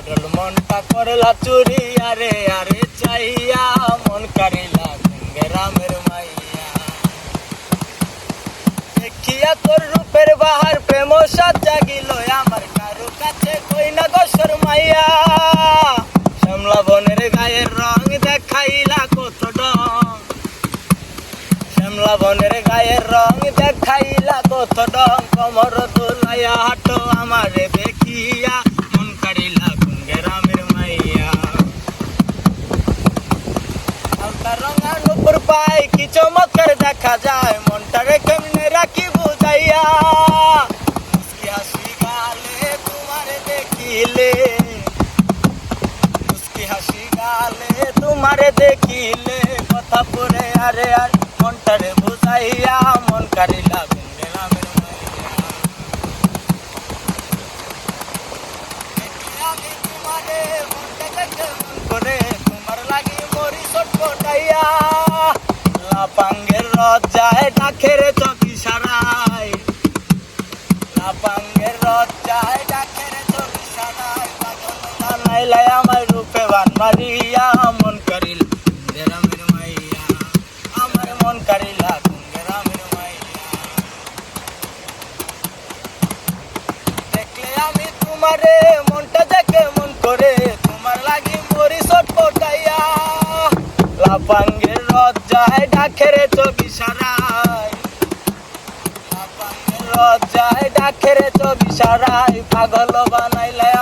পাগল মনটা করলা চুরি আরে আরে চাইয়া মন কারিলা গ্রামের মাইয়া দেখিয়া তোর রূপের বাহার প্রেম সাজ জাগিল আমার কারো কাছে কই না গো শর্মাইয়া শ্যামলা বনের গায়ের রং দেখাইলা কত ডং শ্যামলা বনের গায়ের রং দেখাইলা কত ডং কমর দোলাইয়া হাঁটো আমারে দেখিয়া মন কারিলা গ্রামের মাইয়া হালকা রঙা নুপুর পাই কি চমৎকার দেখা যায় মনটারে কেমনে রাখি বুঝাইয়া মুস্কি হাসি গালে তোমারে দেখিলে মুস্কি হাসি গালে তোমারে দেখিলে কথা পড়ে আরে আর মনটারে বুঝাইয়া মন কারিলা গ্রামের মাইয়া আমি তোমারে মনটা দেখে মন করে তোমার লাগি মরি ছটপটাইয়া লাপাঙ্গের রথ যায় ডাকের চকি সারাই লাপাঙ্গের রথ যায় ডাকের চকি সারাই পাগল বানাইলাই আমার রূপে বান মারিয়া মন করিল গ্রামের মাইয়া আমার মন করিলা গ্রামের মাইয়া দেখলে আমি তোমারে মনটা দেখে মন করে তোমার লাগি মরি ছটপটাইয়া লাপাঙ্গের রথ যায় ডাকের চকি সারাই লাপাঙ্গের রথ যায় ডাকের চকি সারাই পাগল বানাইলাই